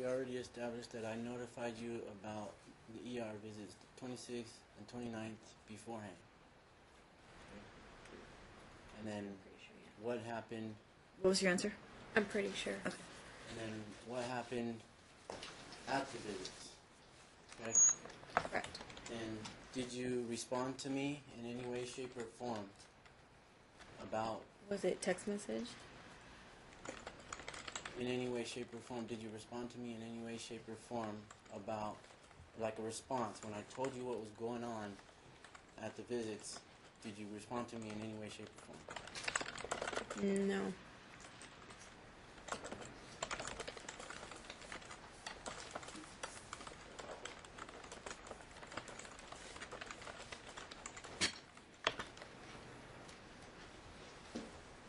we already established that I notified you about the ER visits, the 26th and 29th beforehand. And then what happened? What was your answer? I'm pretty sure. Okay. And then what happened at the visits? Correct? Correct. And did you respond to me in any way, shape, or form about... Was it text message? In any way, shape, or form, did you respond to me in any way, shape, or form about, like a response, when I told you what was going on at the visits, did you respond to me in any way, shape, or form? No.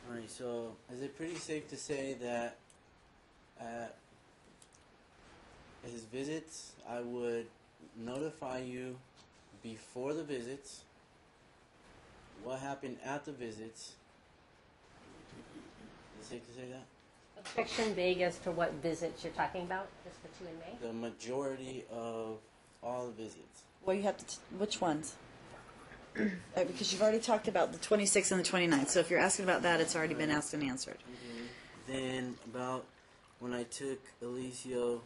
Alright, so is it pretty safe to say that at his visits, I would notify you before the visits, what happened at the visits? Is it safe to say that? Objection vague as to what visits you're talking about, just the 2 in May? The majority of all the visits. Well, you have to. Which ones? Because you've already talked about the 26th and the 29th. So if you're asking about that, it's already been asked and answered. Then about when I took Alicio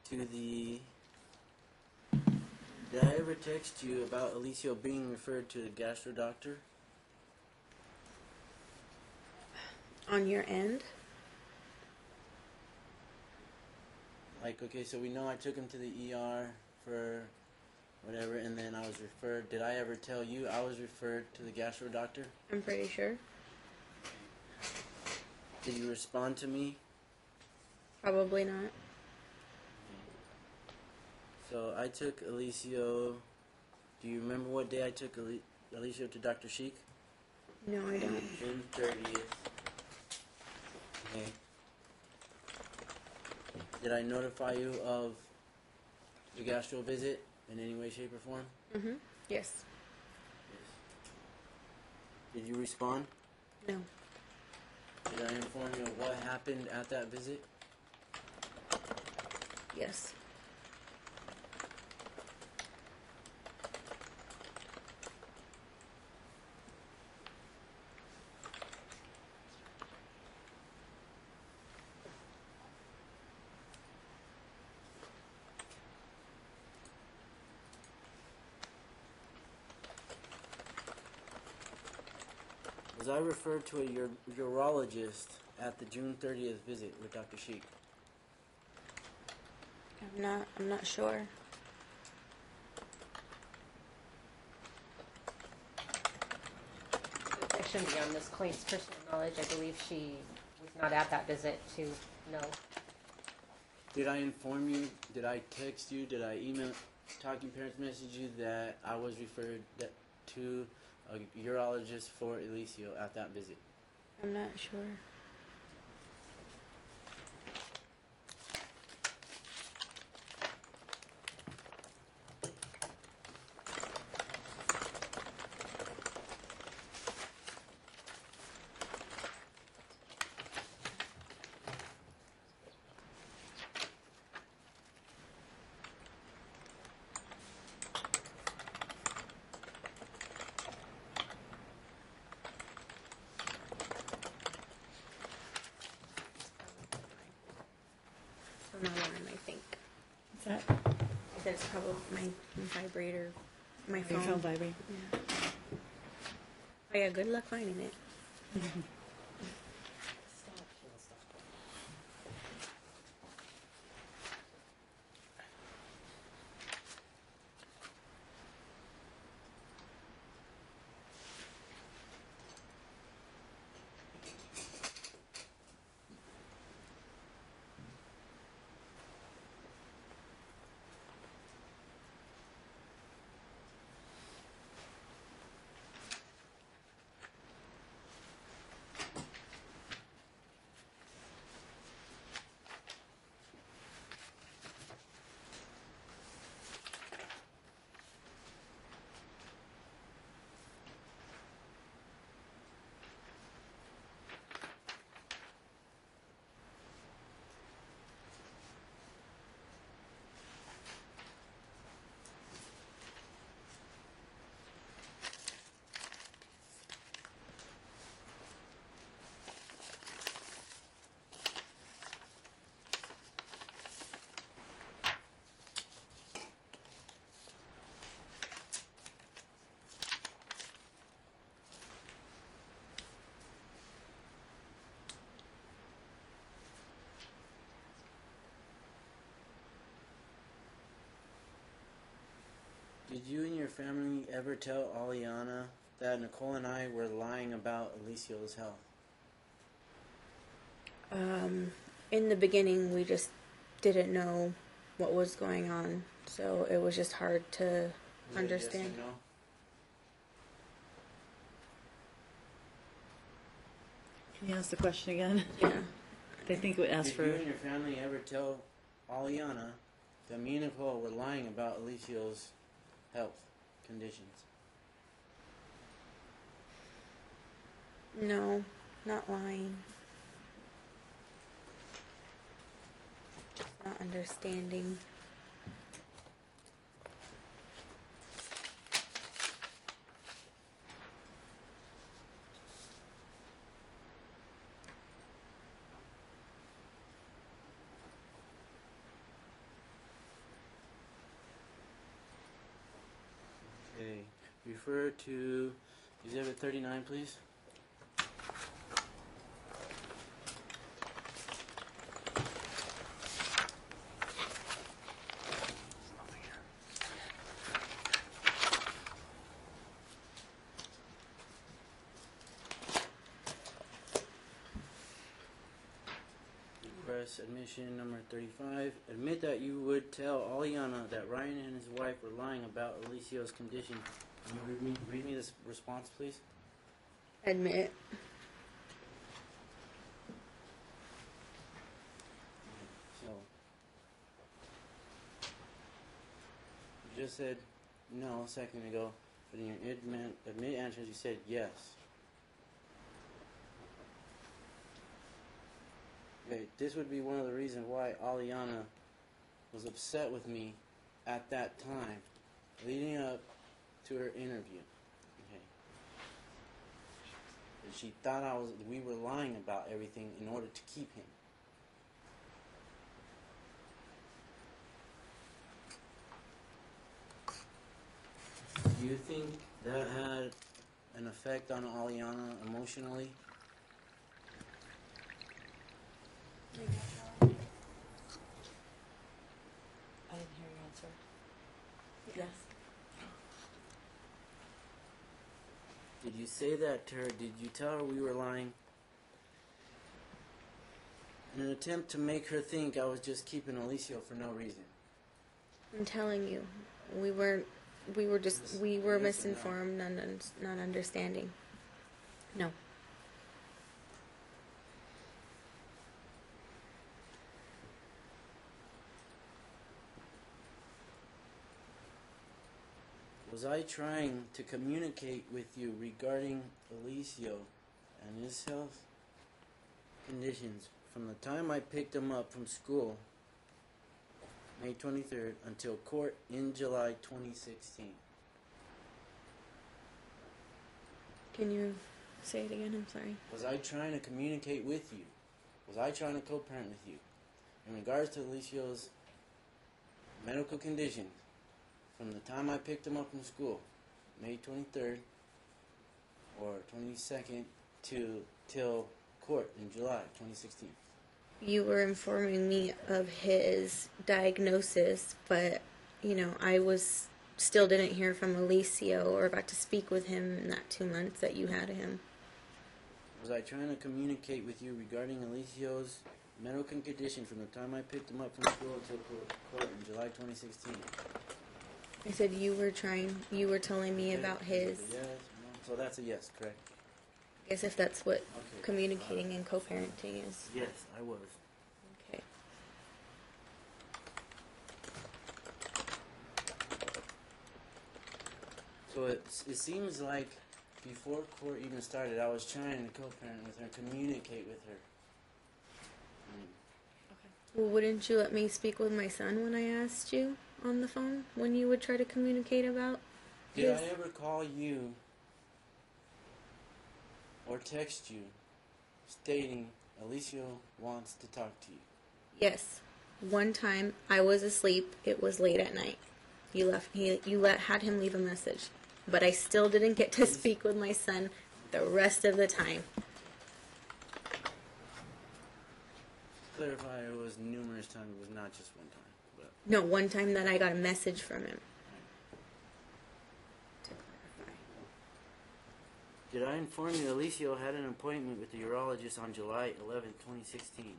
to the... Did I ever text you about Alicio being referred to the gastro doctor? On your end? Like, okay, so we know I took him to the ER for whatever, and then I was referred. Did I ever tell you I was referred to the gastro doctor? I'm pretty sure. Did you respond to me? Probably not. So I took Alicio. Do you remember what day I took Alicio to Dr. Sheik? No, I don't. June 30th. Okay. Did I notify you of the gastro visit in any way, shape, or form? Mm-hmm. Yes. Did you respond? No. Did I inform you of what happened at that visit? Yes. Was I referred to a urologist at the June 30th visit with Dr. Sheik? I'm not sure. Objection beyond Ms. Coyne's personal knowledge. I believe she was not at that visit to know. Did I inform you? Did I text you? Did I email, Talking Parents message you that I was referred to a urologist for Alicio at that visit? I'm not sure. On my arm, I think. What's that? That's probably my vibrator, my phone. Your phone vibrating. Yeah. Oh yeah, good luck finding it. Did you and your family ever tell Aliana that Nicole and I were lying about Alicia's health? In the beginning, we just didn't know what was going on, so it was just hard to Was it a understand. Yes or no? Can you ask the question again? Yeah. I think it would ask Did for. you and your family ever tell Aliana that me and Nicole were lying about Alicia's health conditions? No, not lying. Not understanding. Okay. Refer to Exhibit 39, please. Press admission number 35. Admit that you would tell Aliana that Ryan and his wife were lying about Alicia's condition. Can you read me this response, please? Admit. So, you just said no a second ago, but in your admit answers you said yes. Okay, this would be one of the reasons why Aliana was upset with me at that time, leading up to her interview. Okay. And she thought we were lying about everything in order to keep him. Do you think that had an effect on Aliana emotionally? I didn't hear your answer. Yes. Did you say that to her? Did you tell her we were lying? In an attempt to make her think I was just keeping Alicia for no reason. I'm telling you, we were Yes or no? misinformed, not understanding. No. Was I trying to communicate with you regarding Alicia and his health conditions from the time I picked him up from school, May 23rd, until court in July 2016? Can you say it again? I'm sorry. Was I trying to communicate with you? Was I trying to co-parent with you in regards to Alicia's medical condition from the time I picked him up from school, May 23rd or 22nd, till court in July 2016? You were informing me of his diagnosis, but I still didn't hear from Alicia or got to speak with him in that 2 months that you had him. Was I trying to communicate with you regarding Alicia's medical condition from the time I picked him up from school until court in July 2016? I said you were telling me Okay, about his. Yes, no. So that's a yes, correct? I guess if that's what Okay. communicating and co-parenting is. Yes, I was. Okay. So it seems like before court even started, I was trying to co-parent with her, communicate with her. Well, wouldn't you let me speak with my son when I asked you on the phone when you would try to communicate about Did his? I ever call you or text you stating Alicia wants to talk to you? Yes. One time I was asleep. It was late at night. You had him leave a message, but I still didn't get to speak with my son the rest of the time. Clarify, it was numerous times. It was not just one time. But No, one time that I got a message from him. Did I inform you Alicio had an appointment with the urologist on July 11th, 2016?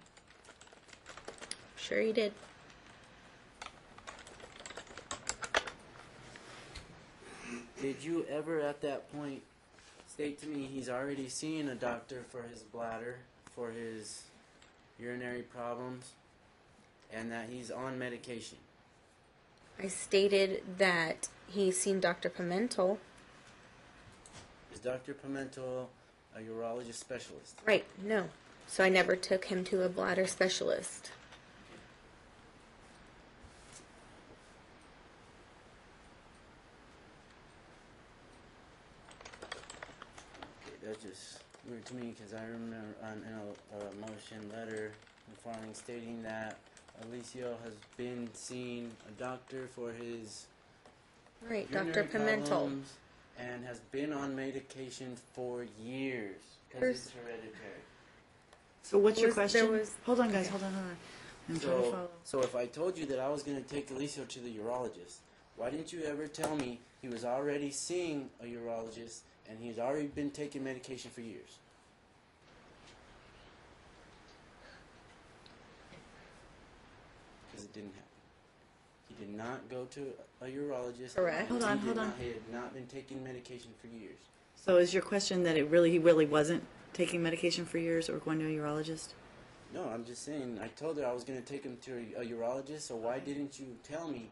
Sure you did. Did you ever at that point state to me he's already seen a doctor for his bladder, for his urinary problems, and that he's on medication? I stated that he's seen Dr. Pimentel. Is Dr. Pimentel a urologist specialist? Right, no. So I never took him to a bladder specialist. Okay, that's just weird to me because I remember in a motion letter filing stating that Alicio has been seeing a doctor for his Right, urinary Dr. Pimentel. problems and has been on medication for years because There's- it's hereditary. So what's your Was- there question? was- Hold on, guys. okay. Hold on. I'm trying to follow. So if I told you that I was going to take Alicio to the urologist, why didn't you ever tell me he was already seeing a urologist and he's already been taking medication for years? Because it didn't happen. He did not go to a urologist. Correct. Hold on, hold on. He had not been taking medication for years. So is your question that he really wasn't taking medication for years or going to a urologist? No, I'm just saying, I told her I was going to take him to a urologist, so why didn't you tell me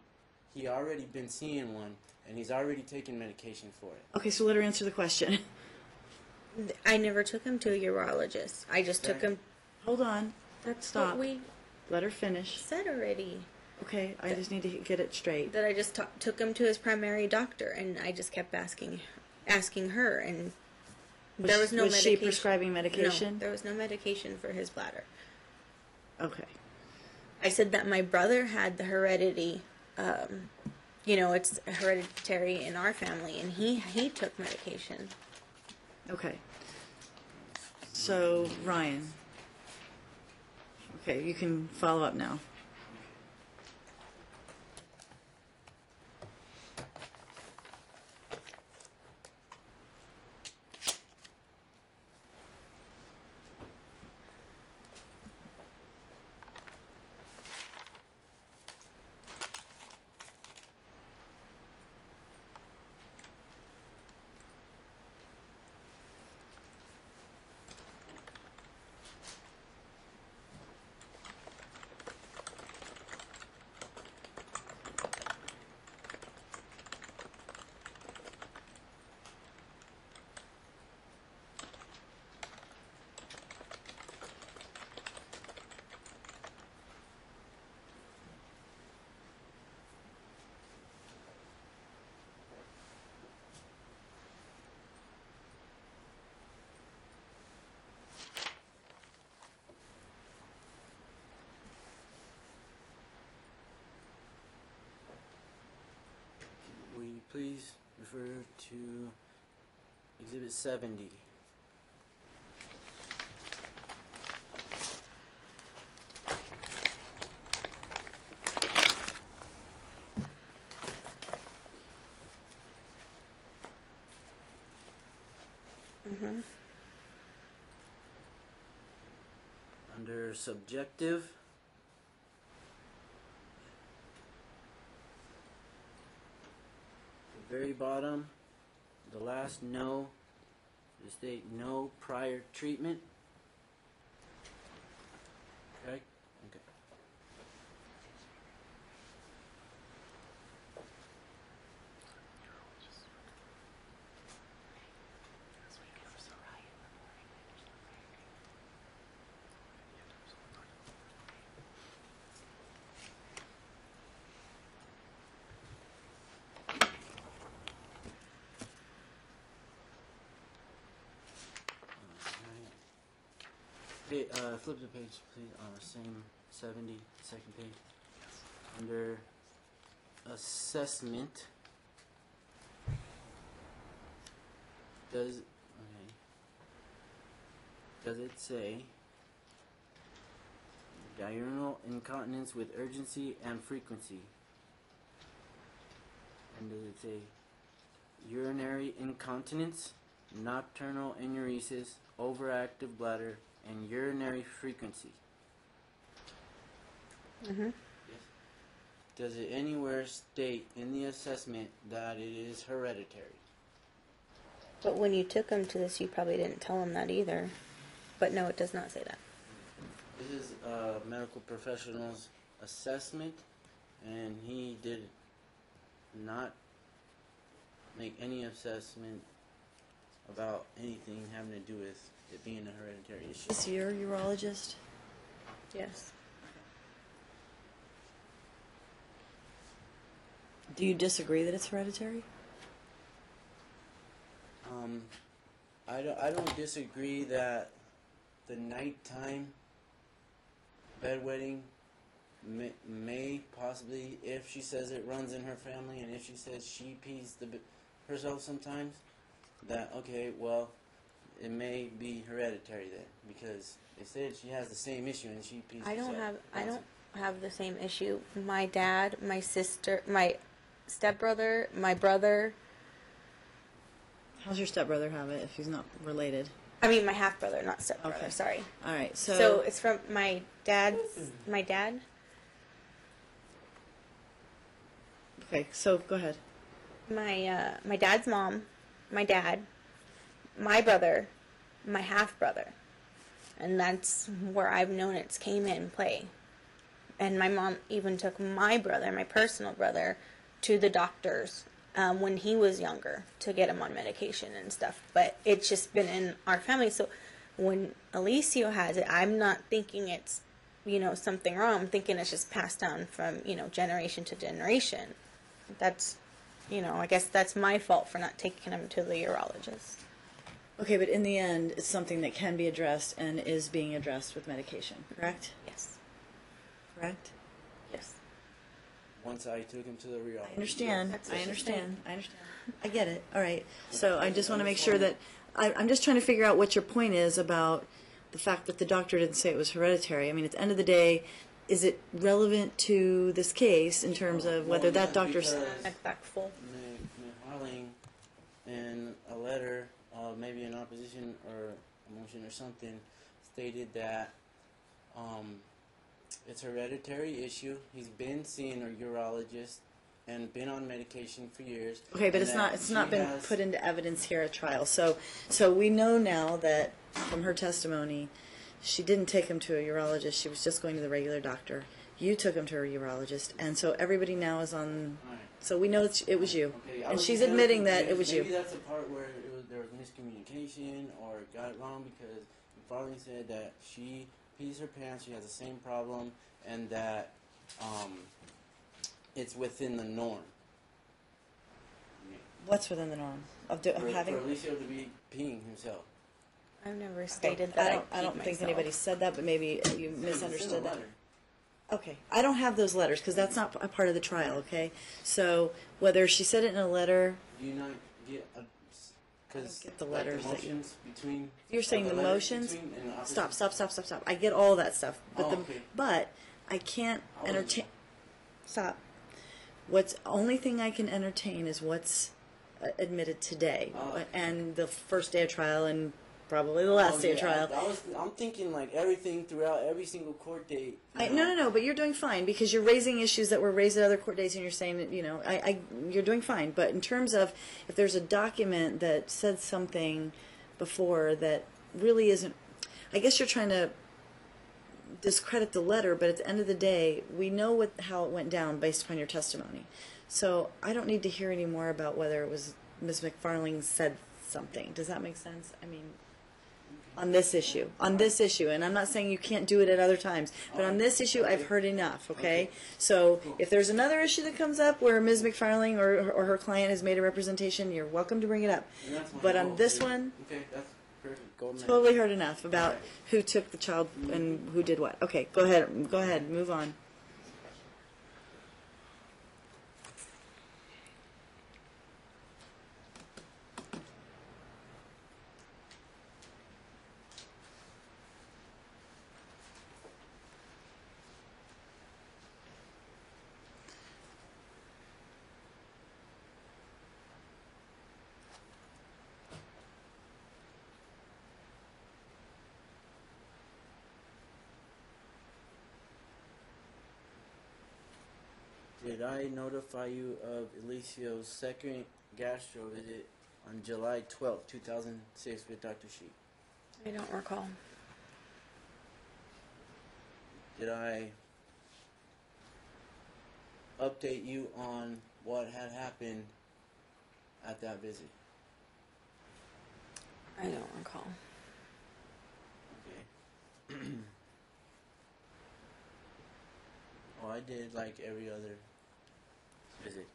he already been seeing one and he's already taking medication for it? Okay, so let her answer the question. I never took him to a urologist. I just took Okay. him. Hold on. That's Stop. what we Let her finish. said already. Okay, I just need to get it straight. That I just took him to his primary doctor, and I just kept asking her, and there was no was medication. she prescribing medication? No, there was no medication for his bladder. Okay. I said that my brother had the heredity. It's hereditary in our family, and he took medication. Okay. So, Ryan. Okay, you can follow up now. Will you please refer to Exhibit 70? Mm-hmm. Under subjective, the very bottom, the last no, the state no prior treatment. Correct? Okay. Hey, flip the page, please. Same 70, second page. Under assessment, does it say diurnal incontinence with urgency and frequency? And does it say urinary incontinence nocturnal enuresis, overactive bladder, and urinary frequency. Mm-hmm. Yes. Does it anywhere state in the assessment that it is hereditary? But when you took him to this, you probably didn't tell him that either. But no, it does not say that. This is a medical professional's assessment, and he did not make any assessment about anything having to do with it being a hereditary issue. Is this your urologist? Yes. Do you disagree that it's hereditary? I don't disagree that the nighttime bedwetting may possibly, if she says it runs in her family, and if she says she pees herself sometimes, that okay, well, it may be hereditary then, because it said she has the same issue and she pees herself. I don't have the same issue. My dad, my sister, my stepbrother, my brother. How's your stepbrother have it if he's not related? I mean, my half brother, not stepbrother. Okay. Sorry. All right, So it's from my dad. Okay, so go ahead. My dad's mom, my dad, my brother, my half brother, and that's where I've known it's came in play. And my mom even took my brother, my personal brother, to the doctors when he was younger to get him on medication and stuff. But it's just been in our family. So when Alicio has it, I'm not thinking it's, something wrong. I'm thinking it's just passed down from, generation to generation. That's, I guess that's my fault for not taking him to the urologist. Okay, but in the end, it's something that can be addressed and is being addressed with medication, correct? Yes. Correct? Yes. Once I took him to the rehab. I understand. That's I what she's understand. I understand. I get it. All right. So I just want to make sure that I'm just trying to figure out what your point is about the fact that the doctor didn't say it was hereditary. I mean, at the end of the day, is it relevant to this case in terms of whether that doctor's Respectful. Harling in a letter, maybe in opposition or a motion or something, stated that it's a hereditary issue. He's been seeing a urologist and been on medication for years. Okay, but it's not been put into evidence here at trial. So we know now that from her testimony, she didn't take him to a urologist. She was just going to the regular doctor. You took him to a urologist, and so everybody now is on. Right. So we know it was you, Okay, and she's admitting that it was you. Maybe that's the part where there was miscommunication or got it wrong, because Farley said that she pees her pants, she has the same problem, and that it's within the norm. What's within the norm of having? For Alicio to be peeing himself. I've never stated that. I don't think anybody said that, but maybe you misunderstood that. Letter. Okay, I don't have those letters because that's not a part of the trial. Okay, so whether she said it in a letter, Do you not get a? Because get the letters the that you- motions between. you're saying the letters motions. between and the Stop, opposition- stop. I get all that stuff, but Oh, okay. but I can't I wasn't- entertain. Stop. What's only thing I can entertain is what's admitted today, Oh. and the first day of trial, and probably the last day of trial. I'm thinking like everything throughout every single court date. No, but you're doing fine because you're raising issues that were raised at other court dates, and you're saying that you're doing fine. But in terms of if there's a document that said something before that really isn't, I guess you're trying to discredit the letter. But at the end of the day, we know how it went down based upon your testimony. So I don't need to hear any more about whether it was Ms. McFarling said something. Does that make sense? I mean. On this issue, and I'm not saying you can't do it at other times, but on this issue, I've heard enough. Okay, so if there's another issue that comes up where Ms. McFarling or her client has made a representation, you're welcome to bring it up. But on this one, okay, that's perfect. Go ahead. totally heard enough about who took the child and who did what. Okay, go ahead, move on. Did I notify you of Elicio's second gastro visit on July 12th, 2006 with Dr. Sheik? I don't recall. Did I update you on what had happened at that visit? I don't recall. Okay. Oh, I did like every other visit.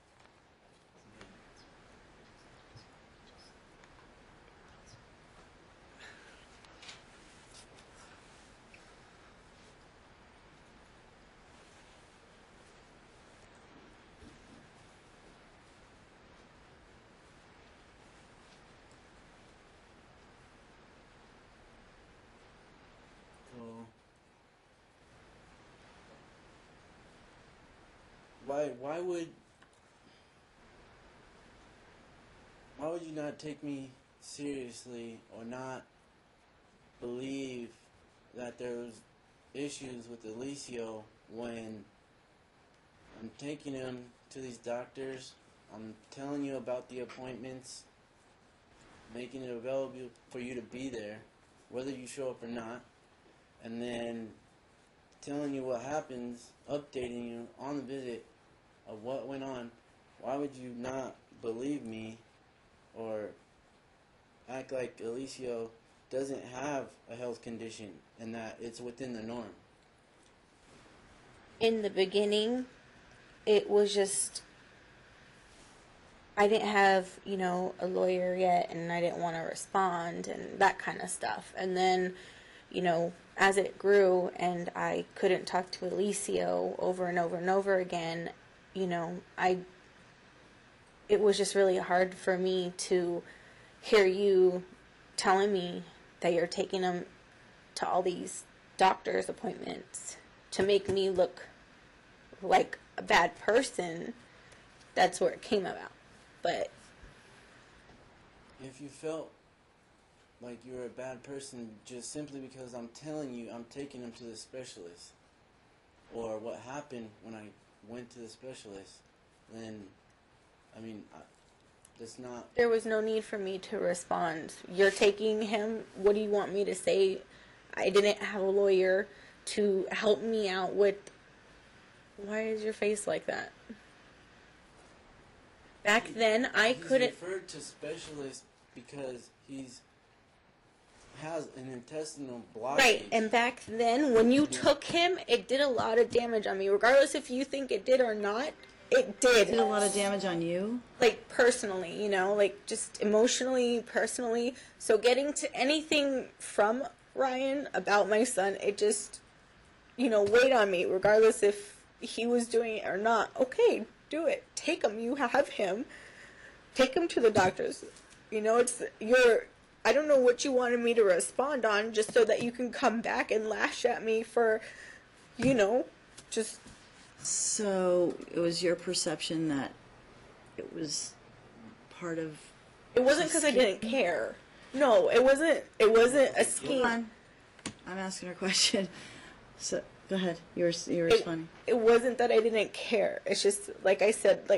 So, why would you not take me seriously or not believe that there was issues with Elicio when I'm taking him to these doctors, I'm telling you about the appointments, making it available for you to be there, whether you show up or not, and then telling you what happens, updating you on the visit of what went on? Why would you not believe me or act like Elicio doesn't have a health condition and that it's within the norm? In the beginning, it was just, I didn't have, a lawyer yet, and I didn't want to respond and that kind of stuff. And then, as it grew and I couldn't talk to Elicio over and over and over again, it was just really hard for me to hear you telling me that you're taking him to all these doctor's appointments to make me look like a bad person. That's where it came about. But if you felt like you were a bad person just simply because I'm telling you I'm taking him to the specialist, or what happened when I went to the specialist, then, that's not... There was no need for me to respond. You're taking him. What do you want me to say? I didn't have a lawyer to help me out with... Why is your face like that? Back then, I couldn't... He's referred to specialist because has an intestinal blockage. Right, and back then, when you took him, it did a lot of damage on me. Regardless if you think it did or not, it did. It did a lot of damage on you? Like, personally, just emotionally, personally. So getting to anything from Ryan about my son, it just, weighed on me, regardless if he was doing it or not. Okay, do it. Take him. You have him. Take him to the doctors. I don't know what you wanted me to respond on, just so that you can come back and lash at me for, just... So it was your perception that it was part of... It wasn't because I didn't care. No, it wasn't a scheme. Hold on. I'm asking her a question. So, go ahead. You're responding. It wasn't that I didn't care. It's just, like I said,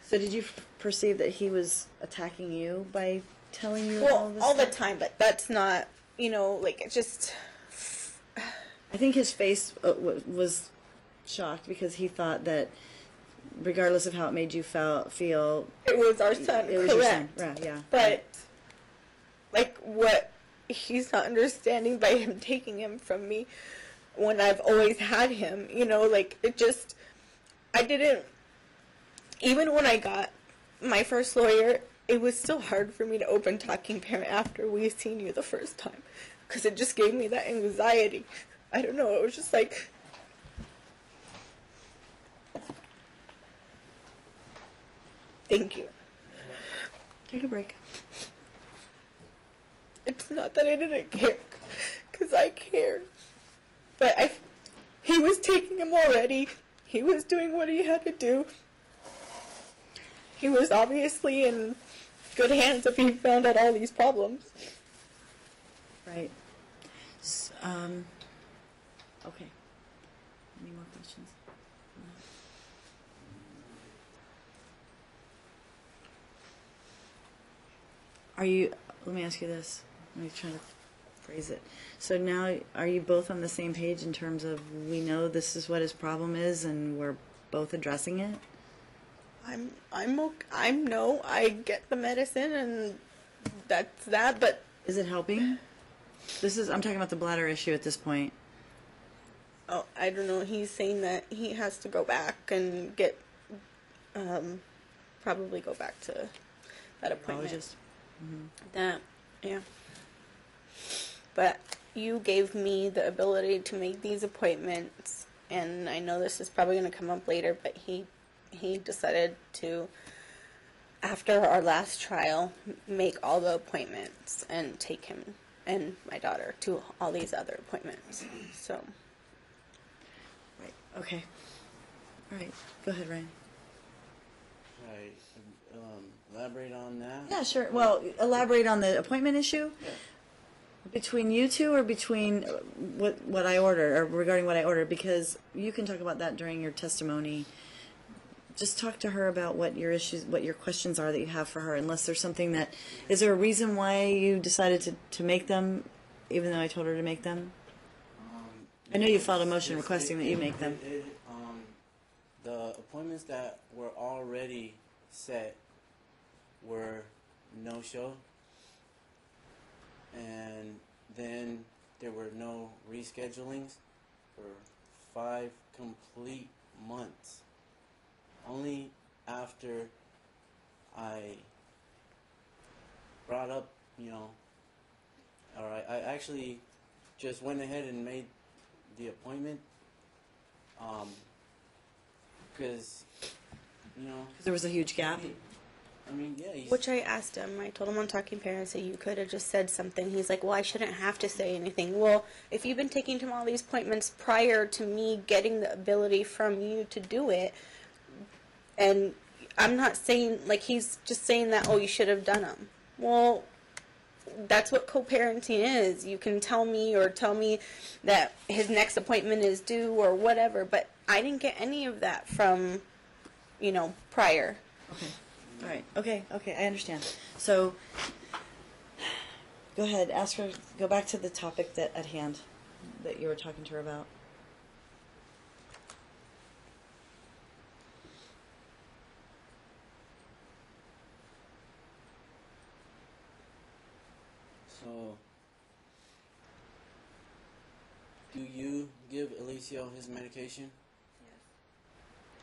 So did you perceive that he was attacking you by telling you all this all stuff? the time, but that's not, it just... I think his face was shocked because he thought that regardless of how it made you feel... It was our son, it was correct. Your son. Right, yeah. But, what he's not understanding by him taking him from me when I've always had him, it just... I didn't... Even when I got my first lawyer, it was still hard for me to open talking parent after we seen you the first time. Because it just gave me that anxiety. I don't know, it was just like... Thank you. Take a break. It's not that I didn't care, because I cared. But he was taking him already. He was doing what he had to do. He was obviously in good hands if he found out all these problems. Right. Okay. Any more questions? Are you, let me ask you this. Let me try to phrase it. So now, are you both on the same page in terms of we know this is what his problem is and we're both addressing it? No, I get the medicine and that's that, but Is it helping? I'm talking about the bladder issue at this point. oh, I don't know. He's saying that he has to go back and get, probably go back to that appointment. Urologist? That, yeah. But you gave me the ability to make these appointments, and I know this is probably going to come up later, but he decided to, after our last trial, make all the appointments and take him and my daughter to all these other appointments. So, Right. Okay. All right. Go ahead, Ryan. Right. Elaborate on that. Yeah, sure. Well, elaborate on the appointment issue. Yeah. Between you two, or between what I ordered, or regarding what I ordered, because you can talk about that during your testimony. Just talk to her about what your issues, what your questions are that you have for her. Unless there's something that, is there a reason why you decided to make them, even though I told her to make them? I know you filed a motion requesting that you make them. The appointments that were already set were no-show, and then there were no reschedulings for 5 complete months. Only after I brought up, or I actually just went ahead and made the appointment, because, There was a huge gap. yeah. which I asked him. I told him on Talking Parents that you could have just said something. He's like, well, I shouldn't have to say anything. Well, if you've been taking him all these appointments prior to me getting the ability from you to do it, and I'm not saying, like, he's just saying that, oh, you should have done them. Well, that's what co-parenting is. You can tell me that his next appointment is due or whatever, but I didn't get any of that from, prior. Okay. All right. Okay. I understand. So, go ahead. Ask her. Go back to the topic at hand that you were talking to her about. So, do you give Alicio his medication?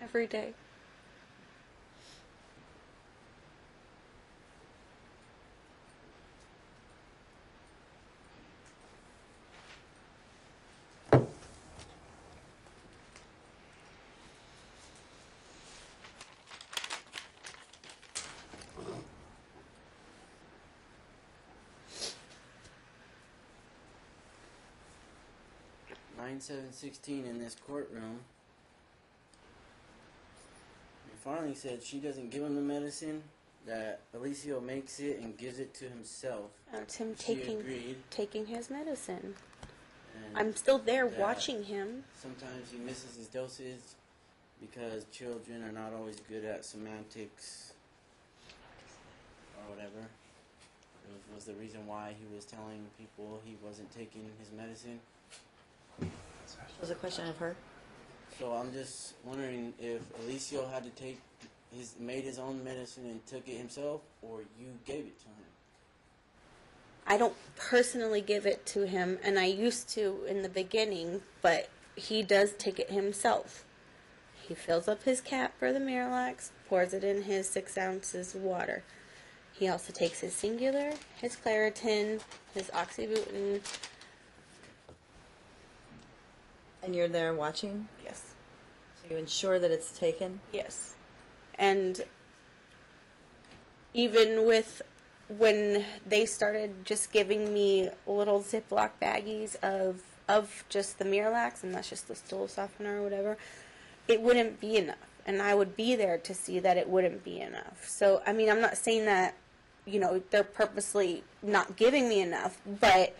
Every day. Nine 7/16 in this courtroom. Farley said she doesn't give him the medicine, that Alicio makes it and gives it to himself. That's him She agreed. taking his medicine. And I'm still there that watching him. Sometimes he misses his dosage because children are not always good at semantics or whatever. It was the reason why he was telling people he wasn't taking his medicine. Was a question of her? So I'm just wondering if Alicio had to made his own medicine and took it himself, or you gave it to him. I don't personally give it to him, and I used to in the beginning, but he does take it himself. He fills up his cap for the Miralax, pours it in his 6 ounces of water. He also takes his Singular, his Claritin, his Oxybutynin. And you're there watching? Yes. So you ensure that it's taken? Yes. And even with when they started just giving me little Ziploc baggies of just the Miralax, and that's just the stool softener or whatever, it wouldn't be enough. And I would be there to see that it wouldn't be enough. So, I mean, I'm not saying that, they're purposely not giving me enough, but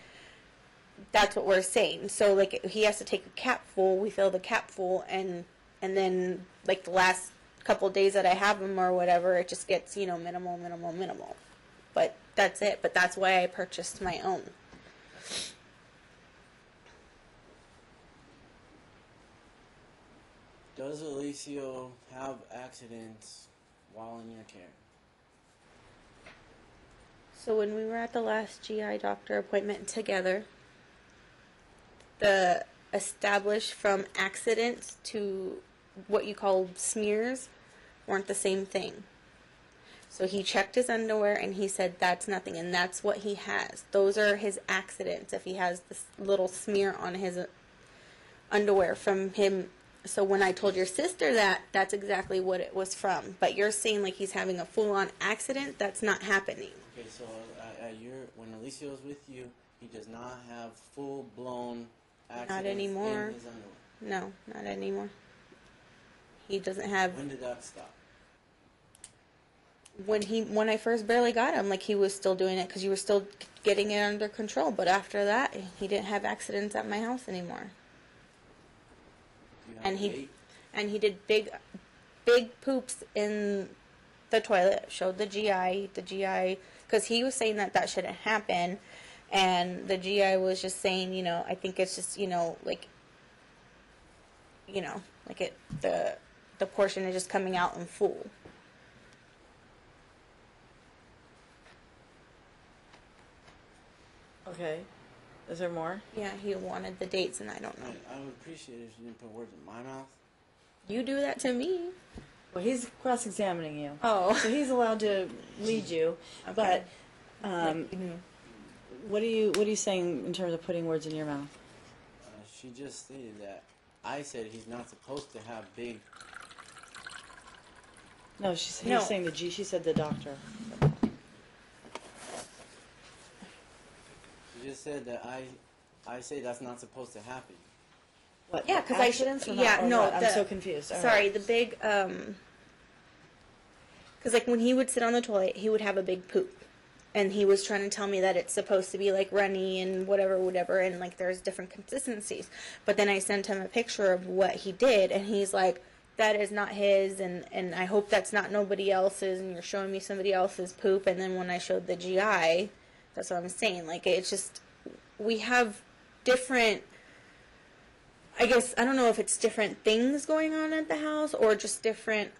that's what we're saying. So, like, he has to take a cap full, we fill the cap full, and then, like, the last couple days that I have him or whatever, it just gets, minimal. But That's it. But that's why I purchased my own. Does Alicio have accidents while in your care? So when we were at the last GI doctor appointment together, the established from accidents to what you call smears weren't the same thing. So he checked his underwear and he said that's nothing, and that's what he has. Those are his accidents if he has this little smear on his underwear from him. So when I told your sister that, that's exactly what it was from. But you're saying like he's having a full-on accident? That's not happening. Okay, so when Alicio is with you, he does not have full-blown accidents Not anymore. in his underwear. No, not anymore. He doesn't have. When did that stop? When I first barely got him, like he was still doing it because you were still getting it under control. But after that, he didn't have accidents at my house anymore. Do you have And a he date? and he did big poops in the toilet. Showed the GI because he was saying that shouldn't happen, and the GI was just saying, I think it's just like the portion is just coming out in full. Okay. Is there more? Yeah, he wanted the dates, and I don't know. I would appreciate it if you didn't put words in my mouth. You do that to me. Well, he's cross-examining you. Oh. So he's allowed to lead you. Okay. But what are you saying in terms of putting words in your mouth? She just stated that I said he's not supposed to have big. No, he's No. saying she said the doctor. She just said that I say that's not supposed to happen. What? Yeah, because accidents or not, or what? I'm so confused. All Sorry, right. the big because like when he would sit on the toilet, he would have a big poop, and he was trying to tell me that it's supposed to be like runny and whatever, and like there's different consistencies. But then I sent him a picture of what he did, and he's like, that is not his, and I hope that's not nobody else's, and you're showing me somebody else's poop. And then when I showed the GI, that's what I'm saying. Like, it's just, we have different, I guess, I don't know if it's different things going on at the house or just different,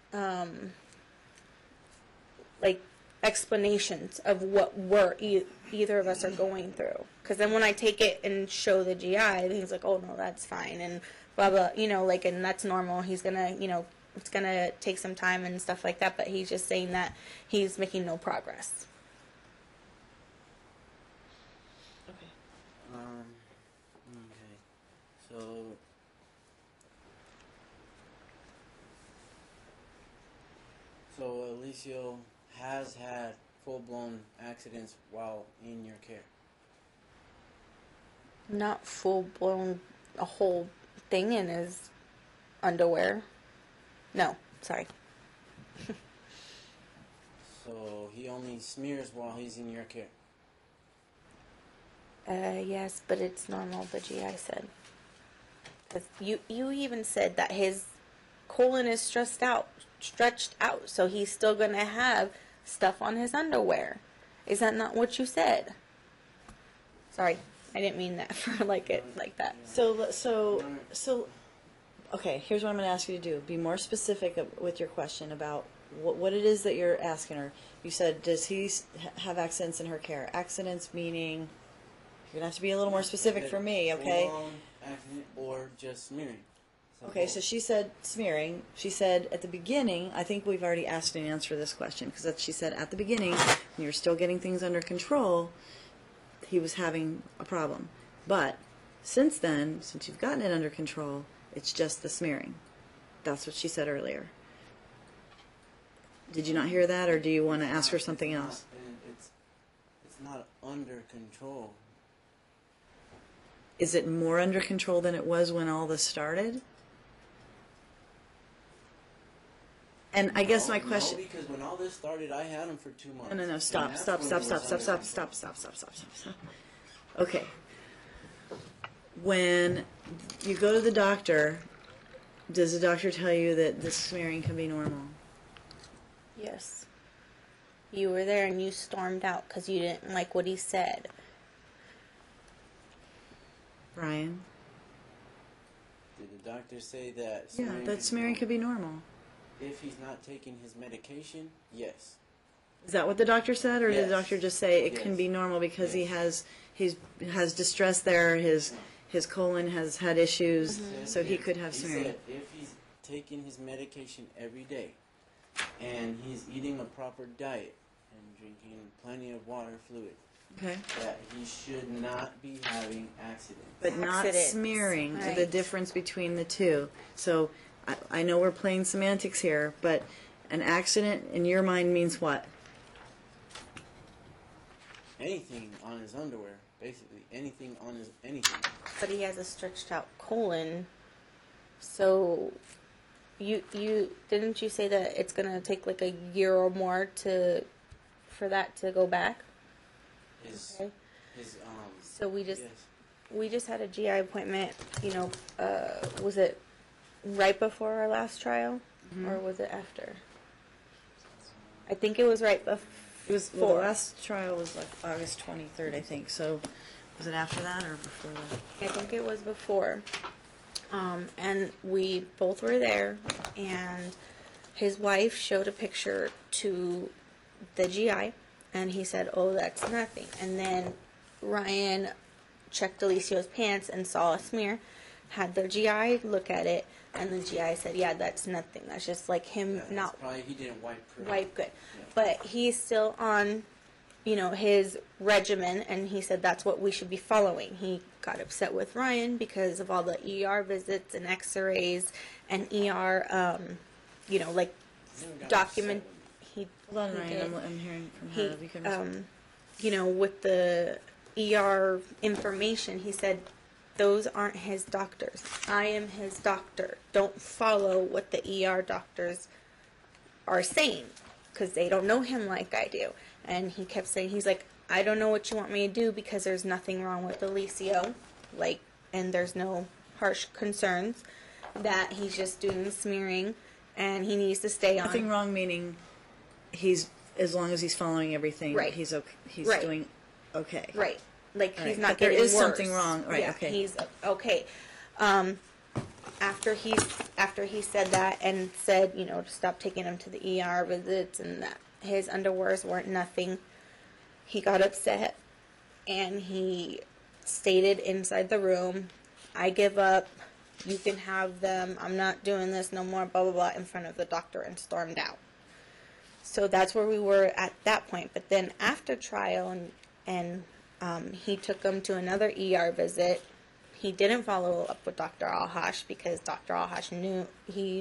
like, explanations of what either of us are going through. Because then when I take it and show the GI, he's like, oh, no, that's fine, and blah, blah, like, and that's normal. He's going to, it's going to take some time and stuff like that, but he's just saying that he's making no progress. Okay. Okay. So Alicio has had full-blown accidents while in your care. Not full-blown, a whole thing in his underwear. No, sorry. So he only smears while he's in your care. Yes, but it's normal, the GI said. Because you even said that his colon is stretched out, so he's still going to have stuff on his underwear. Is that not what you said? Sorry, I didn't mean that for like that. So, okay, here's what I'm going to ask you to do. Be more specific with your question about what it is that you're asking her. You said, does he have accidents in her care? Accidents meaning, you're going to have to be a little more specific for me, okay? Full-blown accident or just smearing. Okay, so she said smearing. She said at the beginning, I think we've already asked and answered this question, because she said at the beginning, when you're still getting things under control, he was having a problem. But since then, since you've gotten it under control, it's just the smearing. That's what she said earlier. Did you not hear that, or do you want to ask her something else? It's not under control. Is it more under control than it was when all this started? And I guess my question... No, because when all this started, I had him for 2 months. No, stop. Okay. When you go to the doctor, does the doctor tell you that this smearing can be normal? Yes. You were there and you stormed out because you didn't like what he said. Brian? Did the doctor say that Yeah, that smearing could be normal. if he's not taking his medication? Yes. Is that what the doctor said, or did the Yes. doctor just say it can Yes. be normal because Yes. he has distress there, his colon has had issues, Said so he if- could have he smearing. said if he's taking his medication every day and he's eating a proper diet and drinking plenty of water fluid, Okay. that he should not be having accidents. But not Accidents. smearing, Right. the difference between the two. So I know we're playing semantics here, but an accident in your mind means what? Anything on his underwear, basically anything on his anything. But he has a stretched out colon. So you didn't you say that it's gonna take like a year or more for that to go back? His Okay. his So we yes. just had a GI appointment, was it right before our last trial or was it after? I think it was right before. It was the last trial was like August 23rd, I think. So was it after that or before that? I think it was before. And we both were there, and his wife showed a picture to the GI, and he said, "Oh, that's nothing." And then Ryan checked Alicia's pants and saw a smear, had their GI look at it, and the GI said, "Yeah, that's nothing. That's just like him That's not probably he didn't wipe correctly. wipe good." Yeah. But he's still on, his regimen, and he said that's what we should be following. He got upset with Ryan because of all the ER visits and X-rays and ER, He never got document. upset with He Hold on, he Ryan. did. I'm hearing from He, her. You can with the ER information, he said, those aren't his doctors. I am his doctor. Don't follow what the ER doctors are saying because they don't know him like I do. And he kept saying, he's like, I don't know what you want me to do because there's nothing wrong with Alicio, and there's no harsh concerns, that he's just doing smearing and he needs to stay on. Nothing wrong, meaning he's, as long as he's following everything, Right. he's okay. He's Right. doing okay. Right. Like Right. he's not But there getting is worse. something wrong. Right, Yeah, okay. he's okay. After he said that and said, to stop taking him to the ER visits and that his underwears weren't nothing, he got upset and he stated inside the room, "I give up. You can have them. I'm not doing this no more." Blah blah blah in front of the doctor and stormed out. So that's where we were at that point. But then after trial and he took him to another ER visit. He didn't follow up with Dr. Alhash because Dr. Alhash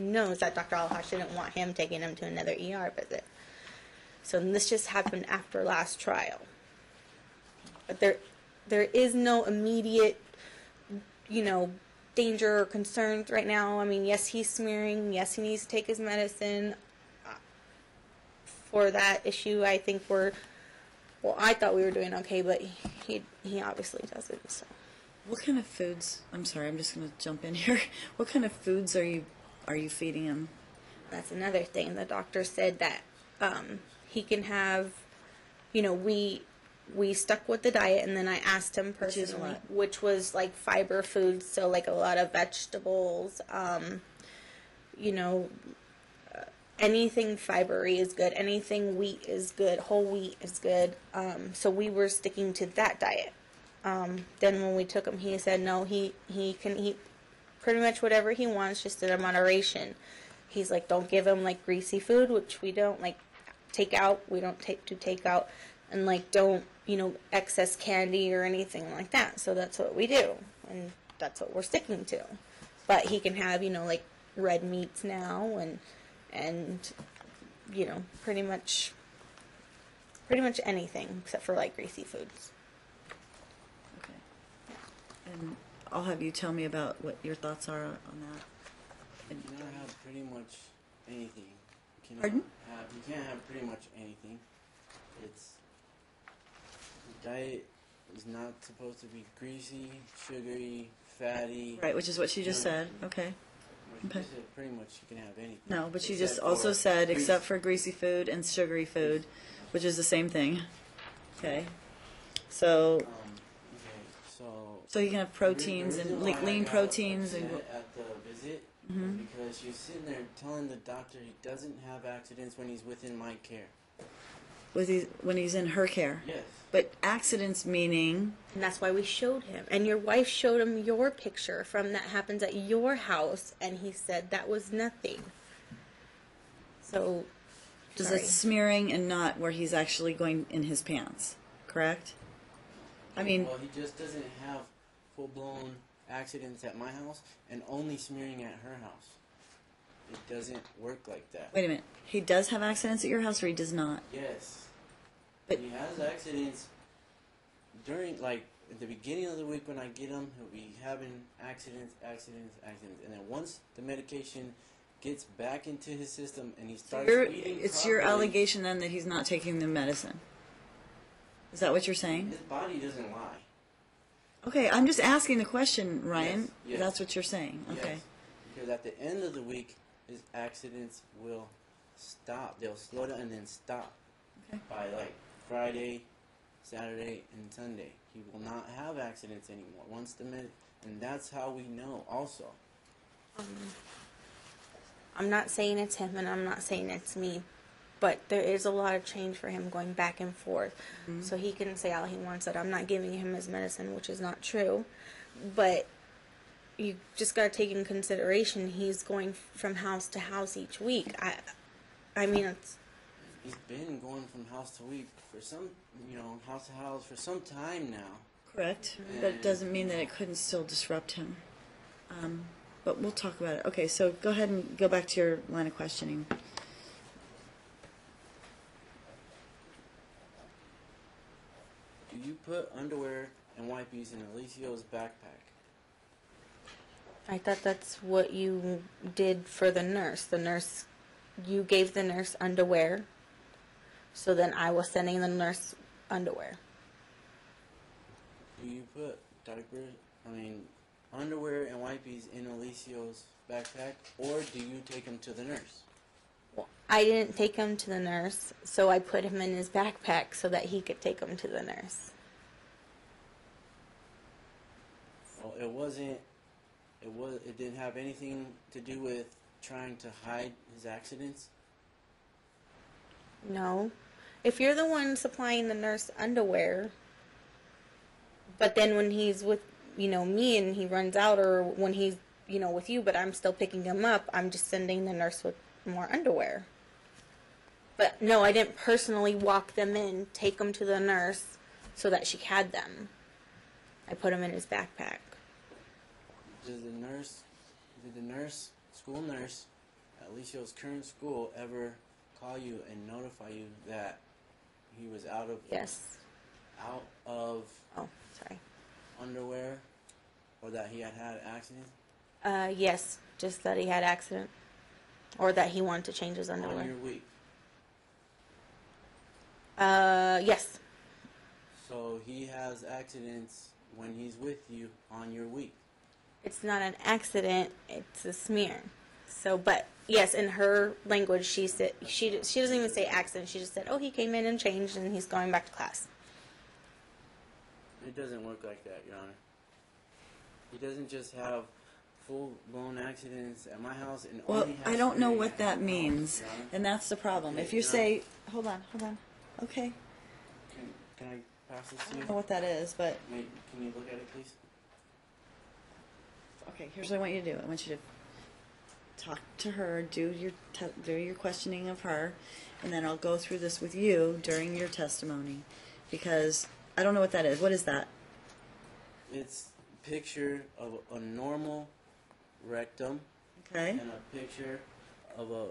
knows that Dr. Alhash didn't want him taking him to another ER visit. So this just happened after last trial. But there is no immediate, danger or concerns right now. I mean, yes, he's smearing. Yes, he needs to take his medicine. For that issue, I think I thought we were doing okay, but he obviously doesn't. So What kind of foods? I'm sorry, I'm just going to jump in here. What kind of foods are you feeding him? that's another thing. The doctor said that he can have. We stuck with the diet, and then I asked him personally, which was like fiber foods, so like a lot of vegetables. Anything fibery is good. Anything wheat is good. Whole wheat is good. So we were sticking to that diet. Then when we took him, he said no, he can eat pretty much whatever he wants, just in a moderation. He's like, don't give him like greasy food, which we don't like take out. We don't take out, and like don't excess candy or anything like that. So that's what we do, and that's what we're sticking to. But he can have like red meats now and pretty much anything except for like greasy foods. Okay. And I'll have you tell me about what your thoughts are on that. You cannot have pretty much anything. Pardon? You can't have pretty much anything. The diet is not supposed to be greasy, sugary, fatty. Right, which is what she just said. Okay. Okay. Pretty much you can have anything. No, but she Except just also for said, grease. except for greasy food and sugary food, which is the same thing. Okay. So Okay, so. so you can have proteins The reason and why I lean got proteins and upset at the visit is because she's sitting there telling the doctor he doesn't have accidents when he's within my care. when he's in her care. Yes. But accidents meaning And that's why we showed him. And your wife showed him your picture from that happens at your house, and he said that was nothing. So, does sorry. it smearing and not where he's actually going in his pants, correct? I mean, Well, he just doesn't have full-blown accidents at my house and only smearing at her house. It doesn't work like that. wait a minute. He does have accidents at your house, or he does not? Yes. But He has accidents during, like, at the beginning of the week when I get him, he'll be having accidents. And then once the medication gets back into his system and he starts eating it's your properly, allegation then that he's not taking the medicine. Is that what you're saying? his body doesn't lie. Okay, I'm just asking the question, Ryan. Yes, yes. That's what you're saying. Okay. Yes. Because at the end of the week, his accidents will stop. They'll slow down and then stop. Okay. By like Friday, Saturday, and Sunday. He will not have accidents anymore. And that's how we know also. I'm not saying it's him and I'm not saying it's me, but there is a lot of change for him going back and forth. So he can say all he wants that I'm not giving him his medicine, which is not true. But you just got to take in consideration he's going from house to house each week. I mean, it's He's been going from house to week for some, house to house for some time now. Correct. But it doesn't mean that it couldn't still disrupt him. But we'll talk about it. Okay, so go ahead and go back to your line of questioning. Do you put underwear and wipes in Alicia's backpack? I thought that's what you did for the nurse. You gave the nurse underwear, so then I was sending the nurse underwear. Do you put underwear and wipes in Alicia's backpack, or do you take them to the nurse? Well, I didn't take him to the nurse, so I put him in his backpack so that he could take him to the nurse. Well, it didn't have anything to do with trying to hide his accidents. No. If you're the one supplying the nurse underwear, but then when he's with, me and he runs out, or when he's, with you, but I'm still picking him up, I'm just sending the nurse with more underwear. But no, I didn't personally walk them in, take them to the nurse so that she had them. I put them in his backpack. Did the school nurse at Alicia's current school ever call you and notify you that he was out of Yes. Oh, Sorry. underwear, or that he had accidents? Yes, just that he had accident, or that he wanted to change his On underwear. your week. Yes. So he has accidents when he's with you on your week. It's not an accident, it's a smear. So, but yes, in her language, she said she doesn't even say accident. She just said, "Oh, he came in and changed, and he's going back to class." It doesn't work like that, Your Honor. He doesn't just have full-blown accidents at my house and Well, only has I don't know smearing what at that my means, house, Your Honor. and that's the problem. If you say, hold on. Okay. Can I pass this I to you? don't know what that is, but Wait, can you look at it, please? okay, here's what I want you to do. I want you to talk to her, do your questioning of her, and then I'll go through this with you during your testimony, because I don't know what that is. What is that? It's a picture of a normal rectum Okay. and a picture of a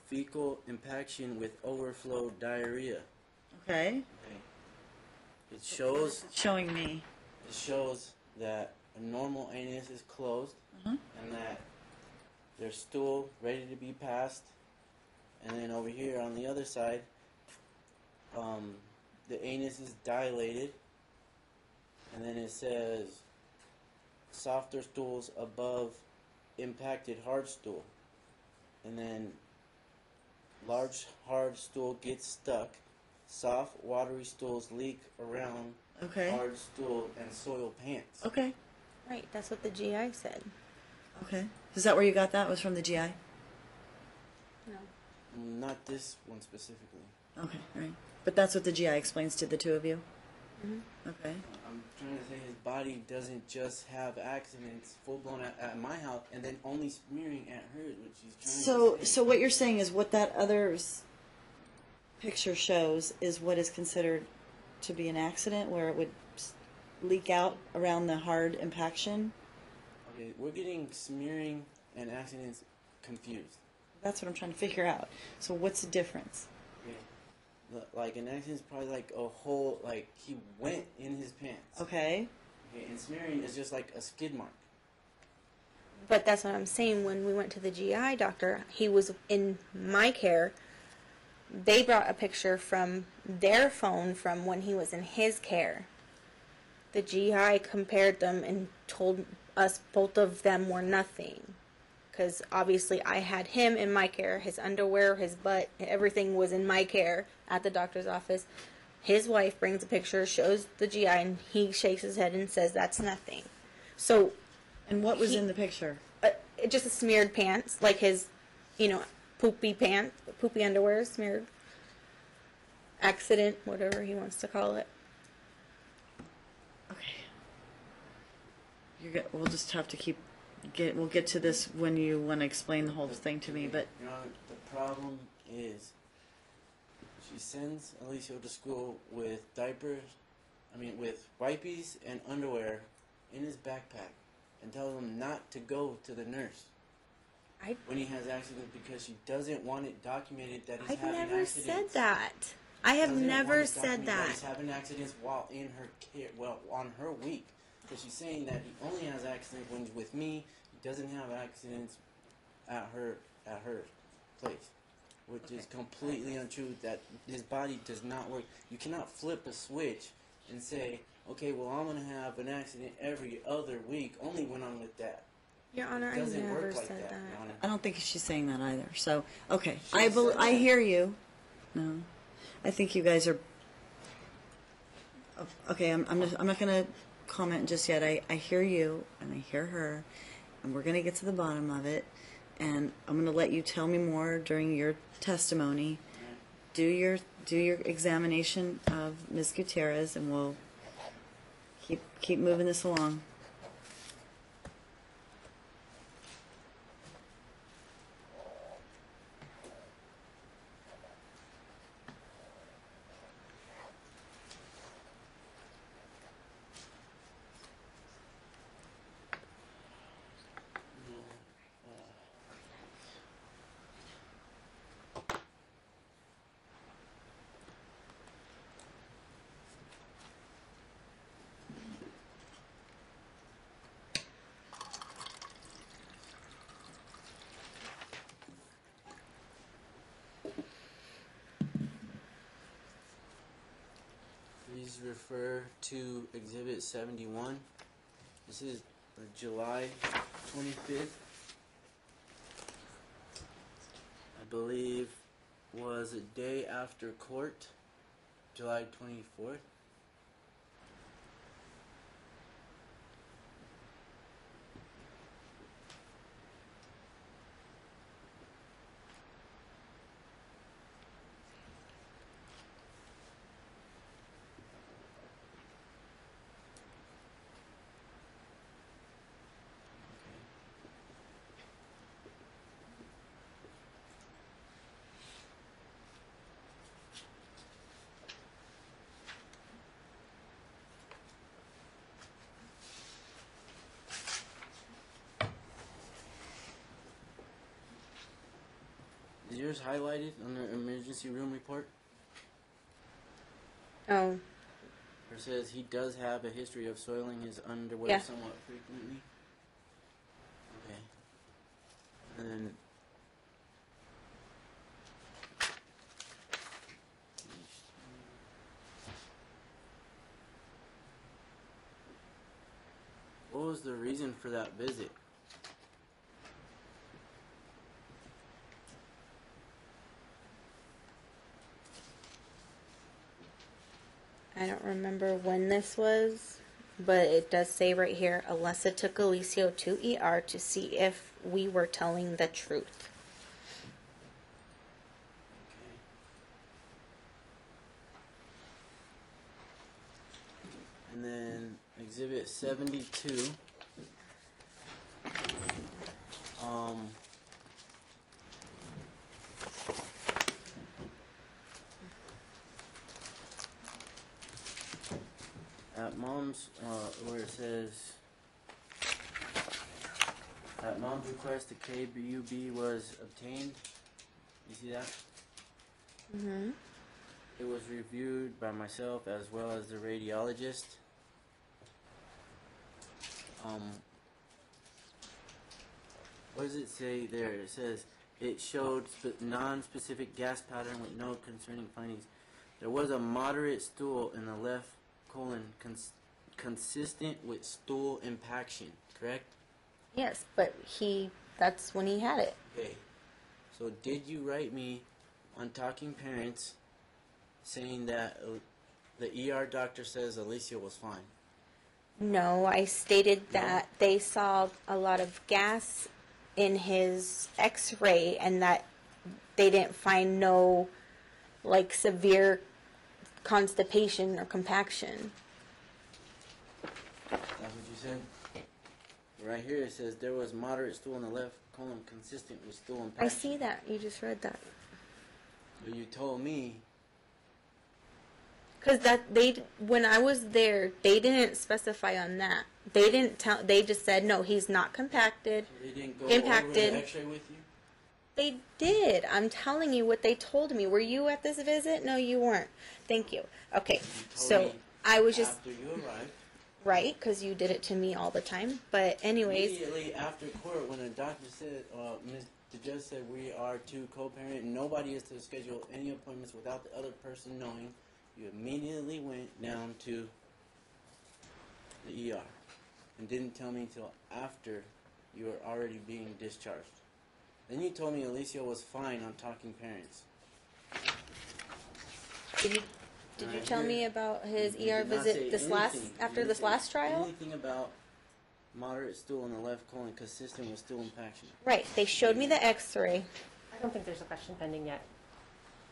fecal impaction with overflow diarrhea. Okay. Okay. It shows It's showing me. that a normal anus is closed Uh-huh. and that there's stool ready to be passed. And then over here on the other side, the anus is dilated. And then it says softer stools above impacted hard stool. And then large hard stool gets stuck. soft, watery stools leak around Okay. hard stool and soil pants. Okay. Right, that's what the GI said. Okay. Is that where you got that? Was from the GI? No. Not this one specifically. Okay, right. But that's what the GI explains to the two of you? Mm-hmm. Okay. I'm trying to say his body doesn't just have accidents full blown at my house and then only smearing at hers, which she's trying to say. So what you're saying is what that other's picture shows is what is considered to be an accident, where it would leak out around the hard impaction? Okay, we're getting smearing and accidents confused. That's what I'm trying to figure out. So what's the difference? Okay. Like an accident's probably like a whole, like he went in his pants. Okay. Okay, and smearing is just like a skid mark. But that's what I'm saying. When we went to the GI doctor, he was in my care. They brought a picture from their phone from when he was in his care. The GI compared them and told us both of them were nothing. Because obviously I had him in my care. His underwear, his butt, everything was in my care at the doctor's office. His wife brings a picture, shows the GI, and he shakes his head and says that's nothing. So, And what was in the picture? just a smeared pants, like his, poopy underwear, smeared. Accident, whatever he wants to call it. Okay. We'll just have to we'll get to this when you want to explain the whole thing to me, but You know, the problem is she sends Alicia to school with with wipes and underwear in his backpack and tells him not to go to the nurse when he has accidents because she doesn't want it documented that he's I've having never accidents. said that. I have Doesn't never want it said documented that. he's having accidents while in her care, on her week. Because she's saying that he only has accidents when he's with me. He doesn't have accidents at her place, which is completely untrue. That his body does not work. You cannot flip a switch and say, okay, well, I'm going to have an accident every other week only when I'm with Dad. Your Honor, It I doesn't never work like said that, that. Your Honor. I don't think she's saying that either. So, okay. She said I that. hear you. No. I think you guys are okay. I'm not going to comment just yet. I hear you and I hear her, and we're going to get to the bottom of it, and I'm going to let you tell me more during your testimony. Do your examination of Ms. Gutierrez, and we'll keep moving this along. Please refer to Exhibit 71. This is July 25th. I believe was a day after court, July 24th. Is yours highlighted on the emergency room report? Oh, Or says he does have a history of soiling his underwear Yeah. somewhat frequently? Okay. And then... What was the reason for that visit? I don't remember when this was, but it does say right here, Alessa took Alicio to ER to see if we were telling the truth. And then Exhibit 72. At mom's, where it says, at mom's request, the KBUB was obtained. You see that? Mm-hmm. It was reviewed by myself as well as the radiologist. What does it say there? It says it showed non-specific gas pattern with no concerning findings. There was a moderate stool in the left colon consistent with stool impaction, correct? Yes, but that's when he had it. Okay. So did you write me on Talking Parents saying that the ER doctor says Alicia was fine? No, I stated that they saw a lot of gas in his x-ray and that they didn't find no, like, severe constipation or compaction. That's what you said? Right here it says there was moderate stool in the left colon consistent with stool impaction. I see that. You just read that. But you told me. Because when I was there, they didn't specify on that. They didn't tell. They just said no, he's not compacted. So they didn't go impacted. over the X-ray with you? They did. I'm telling you what they told me. Were you at this visit? No, you weren't. Thank you. Okay, so I was just after you arrived. right because you did it to me all the time. But anyways, Immediately after court, when the doctor said, the judge said we are to co-parent, and nobody is to schedule any appointments without the other person knowing, you immediately went down to the ER and didn't tell me until after you were already being discharged. Then you told me Alicia was fine on Talking Parents. did you tell me about his You ER did not visit say after this last trial? Anything about moderate stool in the left colon consistent with stool impaction? Right. They showed me the X-ray. I don't think there's a question pending yet.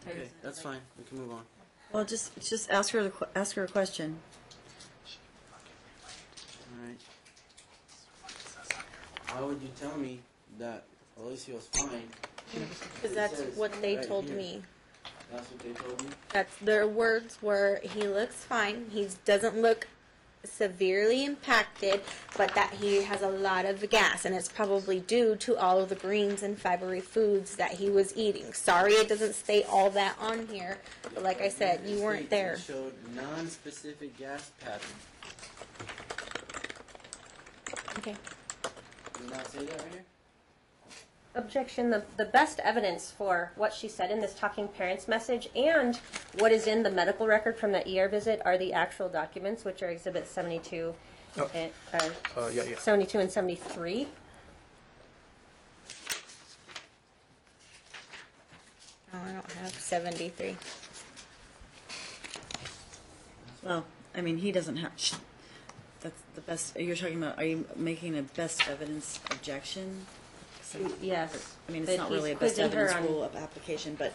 Okay, that's fine. We can move on. Well, just ask her a question. All right. How would you tell me that Alicia was fine? Because that's what they told me. That's what they told you? That's their words were, he looks fine. He doesn't look severely impacted, but that he has a lot of gas, and it's probably due to all of the greens and fibery foods that he was eating. Sorry it doesn't state all that on here, but like I said, you weren't there. It showed non-specific gas pattern. Okay. Did not say that right here? Objection. The best evidence for what she said in this Talking Parents message and what is in the medical record from the ER visit are the actual documents, which are Exhibits 72, and, 72 and 73. Oh, I don't have 73. Well, I mean, he doesn't have. That's the best. You're talking about. Are you making a best evidence objection? Yes. I mean, it's That not he's really a best quizzing her evidence on- rule of application, but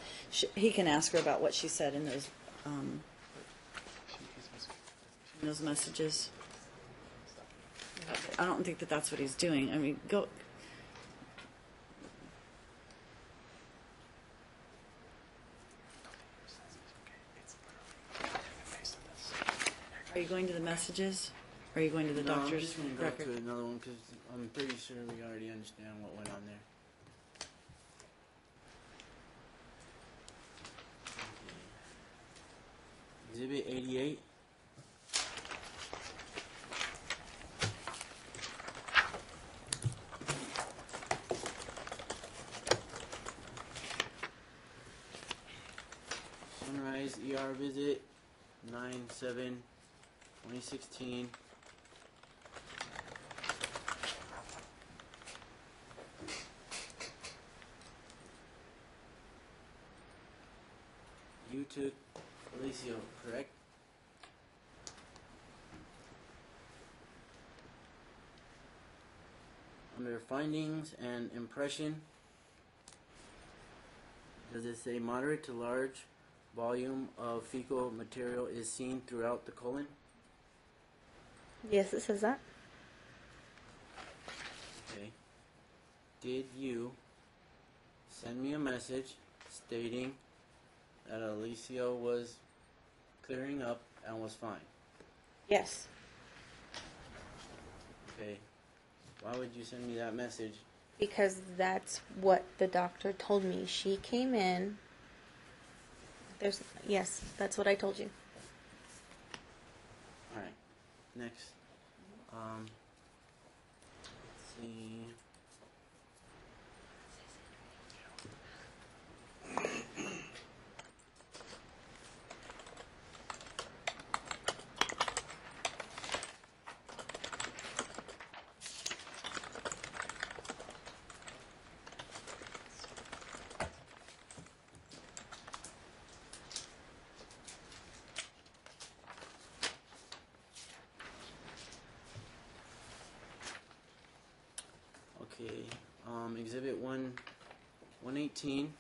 he can ask her about what she said in those messages. I don't think that that's what he's doing. I mean, go. Are you going to the messages? Or are you going to the No, I'm doctor's just going to go record? to another one because I'm pretty sure we already understand what went on there. Exhibit 88. Sunrise ER visit 9/7/2016. You took Alicio, correct? Under findings and impression, does it say moderate to large volume of fecal material is seen throughout the colon? Yes, it says that. Okay. Did you send me a message stating that Alicia was clearing up and was fine? Yes. Okay. Why would you send me that message? Because that's what the doctor told me. She came in. Yes, that's what I told you. Alright. Next. Let's see. Okay, Exhibit 118.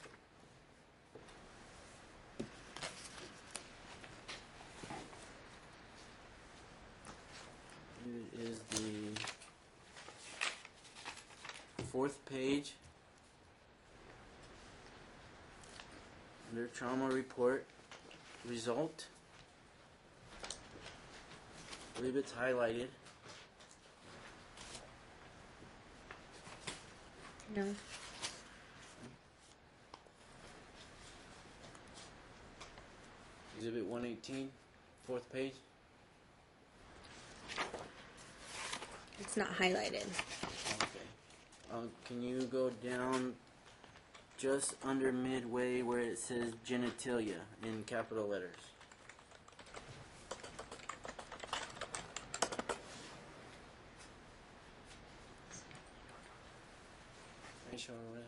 It is the 4th page. Under trauma report result. I believe it's highlighted. No. Exhibit 118, 4th page. It's not highlighted. Okay. Can you go down just under midway where it says genitalia in capital letters? Are you sure where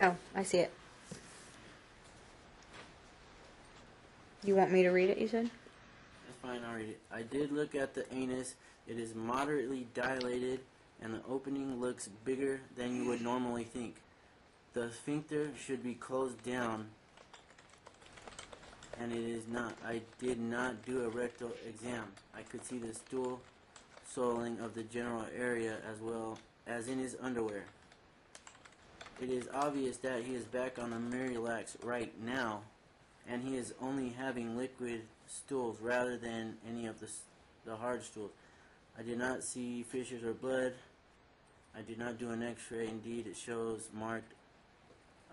that is? Oh, I see it. You want me to read it, you said? That's fine, I'll read it. I did look at the anus. It is moderately dilated and the opening looks bigger than you would normally think. The sphincter should be closed down and it is not. I did not do a rectal exam. I could see the stool soiling of the general area as well as in his underwear. It is obvious that he is back on the Miralax right now, and he is only having liquid stools rather than any of the hard stools. I did not see fissures or blood. I did not do an x-ray. Indeed, it shows marked...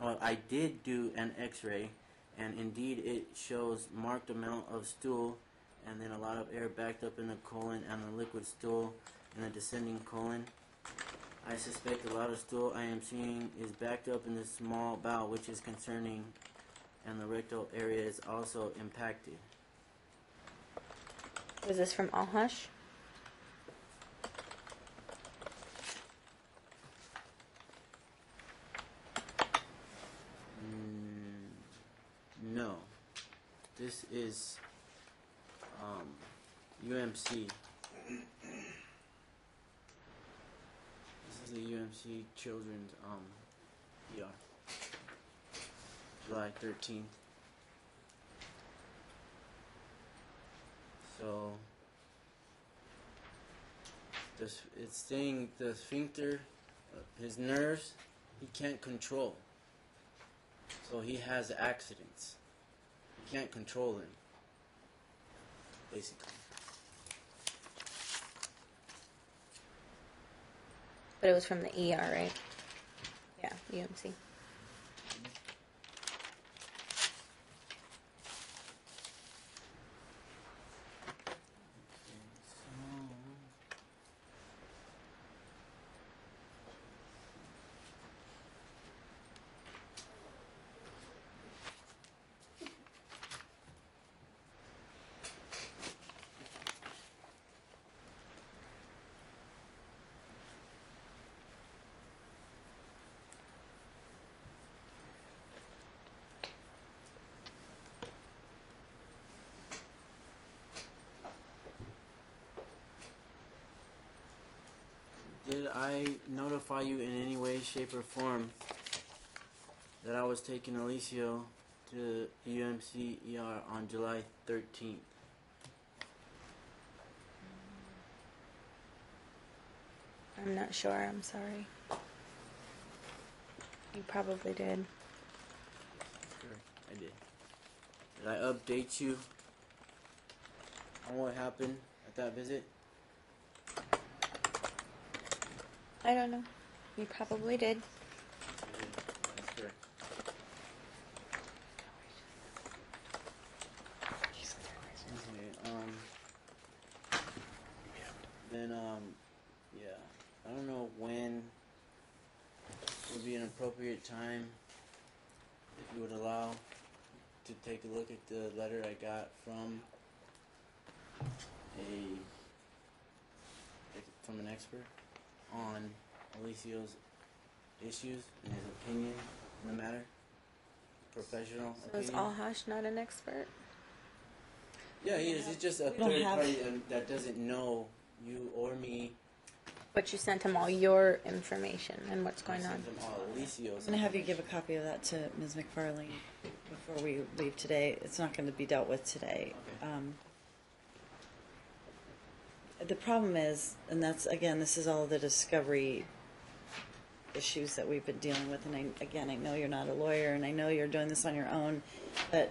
Well, I did do an x-ray, and indeed it shows marked amount of stool, and then a lot of air backed up in the colon and the liquid stool in the descending colon. I suspect a lot of stool I am seeing is backed up in the small bowel, which is concerning, and the rectal area is also impacted. Was this from All Hush? No. This is UMC. This is the UMC Children's ER. July 13th. So it's saying the sphincter, his nerves, he can't control. So he has accidents. You can't control them, basically. But it was from the ER, right? Yeah, UMC. Did I notify you in any way, shape, or form that I was taking Alicio to UMC ER on July 13th? I'm not sure. I'm sorry. You probably did. Sure, I did. Did I update you on what happened at that visit? I don't know. You probably did. That's correct. Okay, then, yeah, I don't know when would be an appropriate time if you would allow to take a look at the letter I got from an expert on Alicio's issues and his opinion in the matter. Professional So is opinion. Alhash not an expert? Yeah, he is. He's just a don't third have- party that doesn't know you or me. But you sent him all your information and what's going I on. sent him all Alicio's. I'm going to have you give a copy of that to Ms. McFarlane before we leave today. It's not going to be dealt with today. Okay. The problem is, and that's, again, this is all the discovery issues that we've been dealing with. And I know you're not a lawyer, and I know you're doing this on your own, but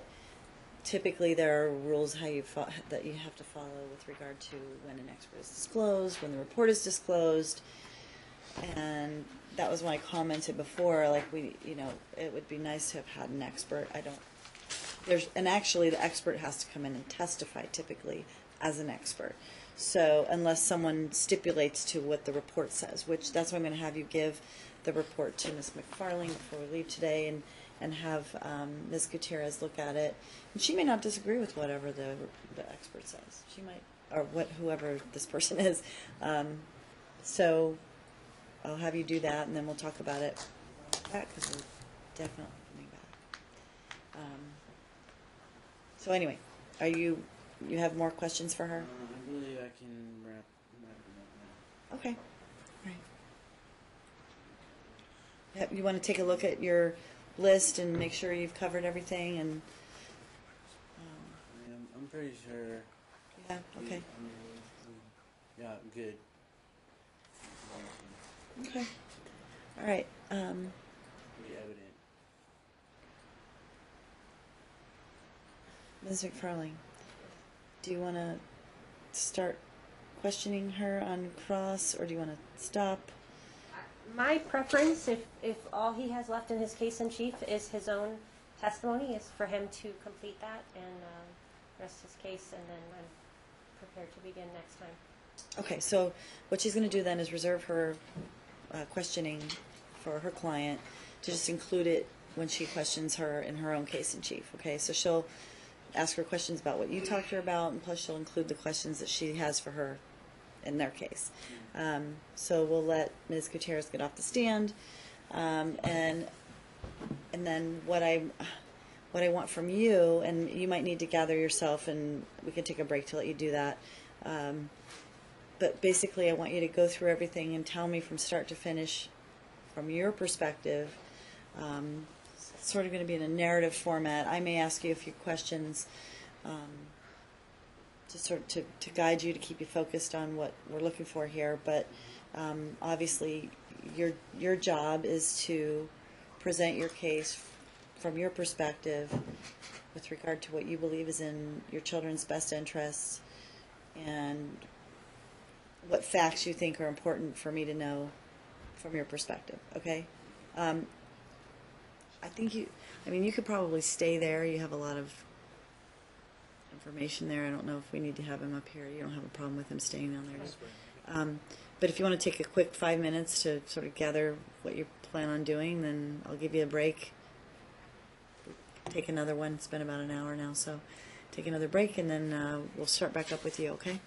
typically there are rules that you have to follow with regard to when an expert is disclosed, when the report is disclosed. And that was when I commented before, like it would be nice to have had an expert. Actually the expert has to come in and testify typically as an expert. So unless someone stipulates to what the report says, which that's why I'm going to have you give the report to Ms. McFarlane before we leave today, and have Ms. Gutierrez look at it. And she may not disagree with whatever the expert says. She might, or whoever this person is. So I'll have you do that, and then we'll talk about it back, because we're definitely coming back. So anyway, you have more questions for her? I believe I can wrap it up now. Okay. All right. Yep, you want to take a look at your list and make sure you've covered everything, and I'm pretty sure. yeah, okay. Yeah, good. Okay. All right. Pretty evident. Ms. McFarlane, do you want to start questioning her on cross, or do you want to stop? My preference, if all he has left in his case in chief is his own testimony, is for him to complete that and rest his case, and then I'm prepared to begin next time. Okay, so what she's going to do then is reserve her questioning for her client to just include it when she questions her in her own case in chief. Okay, so she'll ask her questions about what you talked to her about, and plus she'll include the questions that she has for her in their case. So we'll let Ms. Gutierrez get off the stand, and then what I want from you, and you might need to gather yourself, and we can take a break to let you do that. But basically, I want you to go through everything and tell me from start to finish, from your perspective. It's sort of going to be in a narrative format. I may ask you a few questions to guide you, to keep you focused on what we're looking for here. But obviously, your job is to present your case from your perspective with regard to what you believe is in your children's best interests, and what facts you think are important for me to know from your perspective. Okay? I think you could probably stay there. You have a lot of information there. I don't know if we need to have him up here. You don't have a problem with him staying down there. But if you want to take a quick 5 minutes to sort of gather what you plan on doing, then I'll give you a break. Take another one. It's been about an hour now, so take another break, and then we'll start back up with you, okay?